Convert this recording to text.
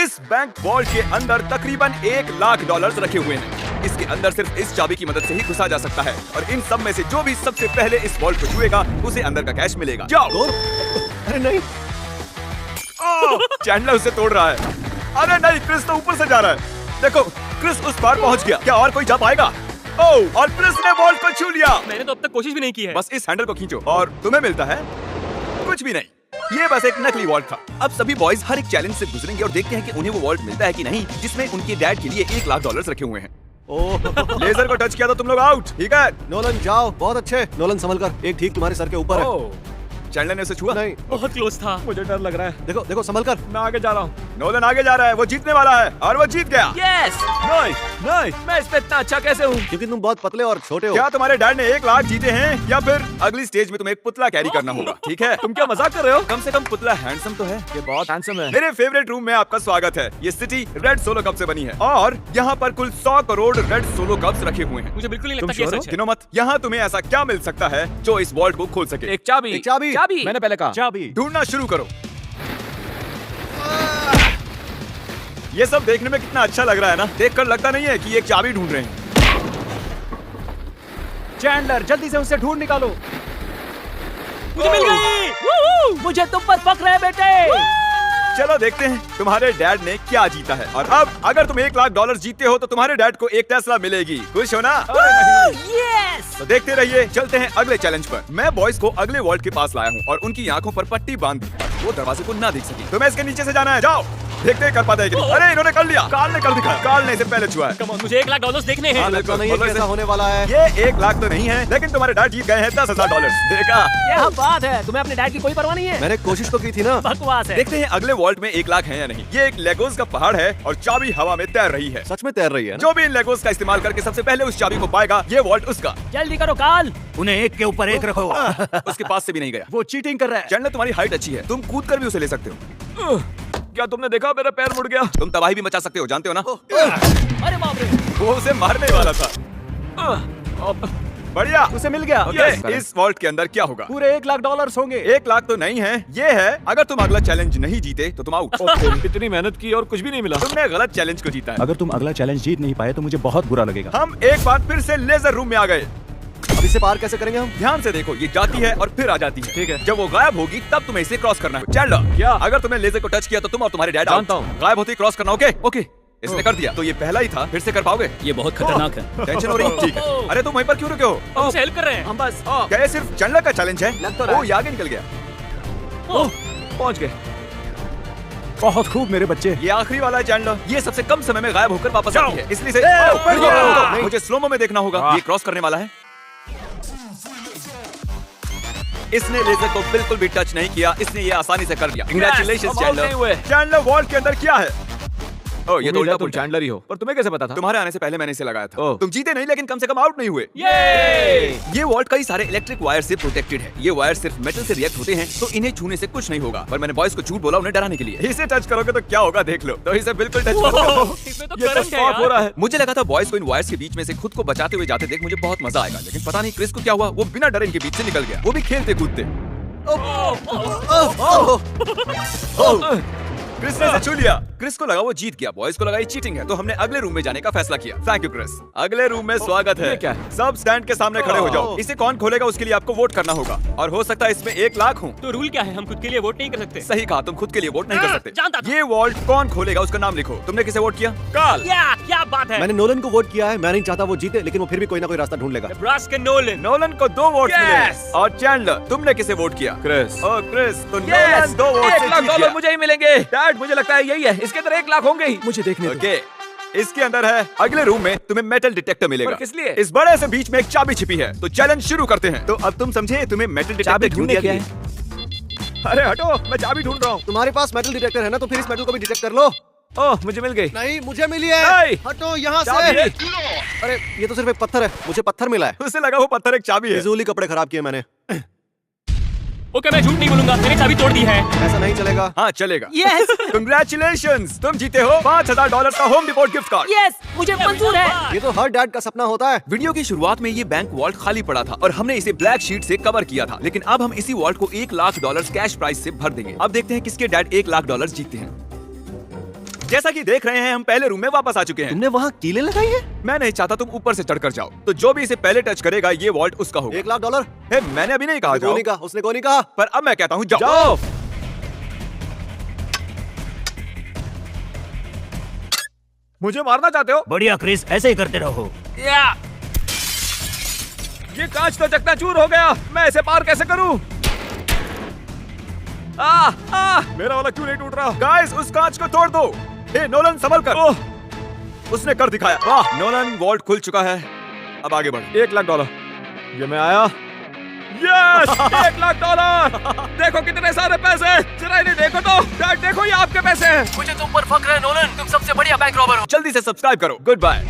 इस bank vault के अंदर तकरीबन $1,00,000 रखे हुए हैं। इसके अंदर सिर्फ इस चाबी की मदद से ही घुसा जा सकता है और इन सब में से जो भी सबसे पहले इस वॉल्ट को छुएगा उसे अंदर का कैश मिलेगा। जाओ। अरे नहीं, चैंडलर उसे तोड़ रहा है। अरे नहीं, क्रिस तो ऊपर से जा रहा है। देखो, क्रिस उस पार पहुंच गया। क्या और कोई जा पाएगा? ओह, और क्रिस ने वॉल्ट को छू लिया। मैंने तो अब तक कोशिश भी नहीं की है। बस इस हैंडल को खींचो और तुम्हें मिलता है कुछ भी नहीं। ये बस एक नकली वॉल्ट था। अब सभी बॉयज हर एक चैलेंज से गुजरेंगे और देखते हैं कि उन्हें वो वॉल्ट मिलता है कि नहीं जिसमें उनके डैड के लिए $1,00,000 रखे हुए हैं। ओह लेजर को टच किया तो तुम लोग आउट। ठीक है, नोलन जाओ, बहुत अच्छे। नोलन संभल कर, एक ठीक तुम्हारे सर के ऊपर है। चैंडलर ने उसे छुआ। नहीं, बहुत क्लोज था। मुझे डर लग रहा है। देखो देखो, संभल कर। मैं आगे जा रहा हूँ। नोलन आगे जा रहा है, वो जीतने वाला है और वो जीत गया। यस, नहीं नहीं, मैं इस पे इतना अच्छा कैसे हूँ? क्योंकि तुम बहुत पतले और छोटे हो। क्या तुम्हारे डैड ने $1,00,000 जीते हैं या फिर अगली स्टेज में तुम्हें एक पुतला कैरी करना होगा? ठीक है, तुम क्या मजाक कर रहे हो? कम से कम पुतला हैंडसम तो है। ये बहुत हैंडसम है। मेरे फेवरेट रूम में आपका स्वागत है। ये सिटी रेड सोलो कप से बनी है और यहाँ पर कुल 100 करोड़ रेड सोलो कप्स रखे हुए हैं। मुझे बिल्कुल नहीं तुम लगता कि ये श्योर हो? सच है। गिनो मत। यहाँ तुम्हें ऐसा क्या मिल सकता है जो इस वॉल्ट को खोल सके? एक चाबी। एक चाबी। चाबी। मैंने पहले कहा चाबी। ढूंढना शुरू करो। ये सब देखने में कितना अच्छा लग रहा है ना? देखकर लगता नहीं है कि ये एक चाबी ढूंढ रहे हैं। चैंडलर, जल्दी से उसे ढूंढ निकालो। मुझे मिल गई। मुझे तुम पर फक्र है बेटे। चलो देखते हैं तुम्हारे डैड ने क्या जीता है। और अब अगर तुम $1,00,000 जीतते हो तो तुम्हारे डैड को एक टेस्ला मिलेगी। खुश हो ना? यस। तो देखते रहिए। चलते हैं अगले चैलेंज पर। मैं बॉयज को अगले वॉल्ट के पास लाया हूँ और उनकी आंखों पर पट्टी बांध दी, वो दरवाजे को ना देख सके। तुम्हें इसके नीचे से जाना है। जाओ, देखते हैं कर पाते हैं कि नहीं। अरे इन्होंने कर लिया। कार्ल ने कर दिखाया। कार्ल ने इसे पहले छुआ है। कम ऑन, मुझे $1,00,000 देखने हैं। हाँ, लगता नहीं है कि ऐसा होने वाला है। ये $1,00,000 तो नहीं है, लेकिन तुम्हारे डैड जीत गए हैं $10,000। देखा? क्या बात है, तुम्हें अपने डैड की कोई परवाह नहीं है? मैंने कोशिश तो की थी ना। बकवास है। देखते हैं अगले वॉल्ट में $1,00,000 है या नहीं। ये एक लेगोस का पहाड़ है और चाबी हवा में तैर रही है। सच में तैर रही है ना? जो भी इन लेगोस का इस्तेमाल करके सबसे पहले उस चाबी को पाएगा, ये वॉल्ट उसका। जल्दी करो कार्ल। उन्हें एक के ऊपर एक रखो। उसके पास से भी नहीं गया। वो चीटिंग कर रहा है। चैंडलर, तुम्हारी हाइट अच्छी है, तुम कूद कर भी उसे ले सकते हो। क्या तुमने देखा मेरा पैर मुड़ गया? तुम तबाही भी मचा सकते हो, जानते हो ना? अरे बाप रे। वो उसे मारने वाला था। बढ़िया, उसे मिल गया। Yes, इस वॉल्ट के अंदर क्या होगा? पूरे $1,00,000 होंगे। $1,00,000 तो नहीं है, ये है अगर तुम अगला चैलेंज नहीं जीते तो तुम आउट। इतनी मेहनत की और कुछ भी नहीं मिला। तुमने गलत चैलेंज को जीता है। अगर तुम अगला चैलेंज जीत नहीं पाए तो मुझे बहुत बुरा लगेगा। हम एक बार फिर से लेजर रूम में आ गए। अब इसे पार कैसे करेंगे हम? ध्यान से देखो, ये जाती है और फिर आ जाती है। ठीक है। जब वो गायब होगी तब तुम्हें इसे क्रॉस करना है। चैंडलर, क्या? अगर तुमने लेजर को टच किया तो तुम और तुम्हारे डैड जानता हूँ। गायब होते ही क्रॉस करना। ओके ओके, इसने कर दिया। तो ये पहला ही था, फिर से कर पाओगे? ये बहुत खतरनाक है। टेंशन हो रही है? ठीक है। अरे तुम वहीं पर क्यों रुके हो? हम उसे हेल्प कर रहे हैं। हम बस क्या ये सिर्फ चैंडलर का चैलेंज है? लग तो रहा है। ओ, ये आगे निकल गया। पहुंच गए। बहुत खूब मेरे बच्चे। ये आखिरी वाला है चैंडलर। ये सबसे कम समय में गायब होकर वापस आती है, इसलिए मुझे स्लोमो में देखना होगा। ये क्रॉस करने वाला है। इसने लेजर को बिल्कुल भी टच नहीं किया, इसने ये आसानी से कर लिया। Congratulations, हम out नहीं हुए। चैंडलर। चैंडलर वॉल्ट के अंदर क्या है? ओह, ये तो उल्टा तुम पुल्टा। चैंडलर ही हो, पर तुम्हें कैसे पता था? तुम्हारे आने से पहले मैंने इसे लगाया था। ओह। तुम जीते नहीं, लेकिन कम से कम आउट नहीं हुए। ये ये वॉल्ट कई सारे इलेक्ट्रिक वायर से प्रोटेक्टेड है। ये वायर सिर्फ मेटल से रिएक्ट होते हैं, तो इन्हें छूने से कुछ नहीं होगा। पर मैंने बॉयज को झूठ बोला उन्हें डराने के लिए। इसे टच करोगे तो क्या होगा देख लो। तो इसे बिल्कुल टच मत करो। इसमें तो ये तो करंट है शॉक हो रहा यार। है। मुझे लगा था बॉयज को इन वायर्स के बीच में से खुद को बचाते हुए जाते देख मुझे बहुत मजा आएगा, लेकिन पता नहीं क्रिस को क्या हुआ। वो बिना डरे इनके बीच से निकल गया, वो भी खेलते कूदते। क्रिस ने इसे छू लिया। क्रिस को लगा वो जीत गया, बॉयज को लगा ये चीटिंग है, तो हमने अगले रूम में जाने का फैसला किया। Thank you Chris. अगले रूम में स्वागत है। ये क्या है? सब स्टैंड के सामने खड़े हो जाओ। इसे कौन खोलेगा उसके लिए आपको वोट करना होगा, और हो सकता है इसमें $1,00,000 हो। तो रूल क्या है? हम खुद के लिए वोट नहीं कर सकते। सही कहा, तुम खुद के लिए वोट नहीं कर सकते। जानता था। ये वॉल्ट कौन खोलेगा उसका नाम लिखो। तुमने किसे वोट किया? कार्ल। क्या बात है? मैंने नोलन को वोट किया है। मैं नहीं चाहता वो जीते, लेकिन वो फिर भी कोई ना कोई रास्ता ढूंढ लेगा। ब्रास्कन नोलन। नोलन को 2 वोट Yes! मिले। और चैंडलर, तुमने किसे वोट किया? क्रिस। ओह क्रिस, तो नोलन 2 वोट से जीत $1,00,000 गया। मुझे ही मिलेंगे। डैड, मुझे लगता है यही है, इसके अंदर $1,00,000 होंगे ही। मुझे देखने दो। ओके, इसके अंदर है। अगले रूम में तुम्हें मेटल डिटेक्टर मिलेगा। पर किस लिए? इस बड़े से बीच में एक चाबी छिपी है, तो चैलेंज शुरू करते हैं। तो अब तुम समझे तुम्हें मेटल डिटेक्टर चाबी क्यों ढूंढने दिया क्या गया? अरे हटो, मैं चाबी ढूंढ रहा हूँ। तुम्हारे पास मेटल डिटेक्टर है ना, तो फिर इस मेटल को भी डिटेक्ट कर लो। ओह, मुझे मिल गई। नहीं, मुझे मिली है। नहीं। हटो यहाँ चाबी। से। अरे ये तो सिर्फ एक पत्थर है, मुझे पत्थर मिला है। उसे लगा वो पत्थर एक चाबी है। फिजूल ही कपड़े खराब किए मैंने। ओके, मैं झूठ नहीं बोलूंगा, मैंने चाबी तोड़ दी है। ऐसा नहीं चलेगा। हाँ चलेगा। यस कंग्रेचुलेशंस, तुम जीते हो $5,000 का home deport gift card. Yes, मुझे मंजूर है। ये तो हर डैड का सपना होता है। वीडियो की शुरुआत में ये बैंक वॉल्ट खाली पड़ा था और हमने इसे ब्लैक शीट से कवर किया था, लेकिन अब हम इसी वॉल्ट को $1,00,000 कैश प्राइस से भर देंगे। अब देखते हैं किसके डैड $1,00,000 जीतते हैं। जैसा कि देख रहे हैं हम पहले रूम में वापस आ चुके हैं। तुमने वहाँ कीलें लगाई है? मैं नहीं चाहता तुम ऊपर से चढ़कर जाओ, तो जो भी इसे पहले टच करेगा ये वॉल्ट उसका होगा। $1,00,000। हे, मैंने अभी नहीं कहा उसने जाओ, नहीं कहा, उसने को नहीं कहा। पर अब मैं कहता हूँ जाओ। जाओ। मुझे मारना चाहते हो? बढ़िया क्रिस, ऐसे ही करते रहो। ये कांच तो चकनाचूर हो गया, मैं इसे पार कैसे करूं? मेरा वाला क्यों नहीं टूट रहा? गाइस, उस कांच को तोड़ दो। हे नोलन, संभल कर। उसने कर दिखाया। वाह नोलन, वॉल्ट खुल चुका है, अब आगे बढ़। $1,00,000। ये मैं आया। यस, $1,00,000। देखो कितने सारे पैसे। जरा इन्हें देखो तो। डैड देखो, ये आपके पैसे हैं। मुझे तुम पर फख्र है नोलन, तुम सबसे बढ़िया बैंक रॉबर हो। जल्दी से सब्सक्राइब करो। Good bye.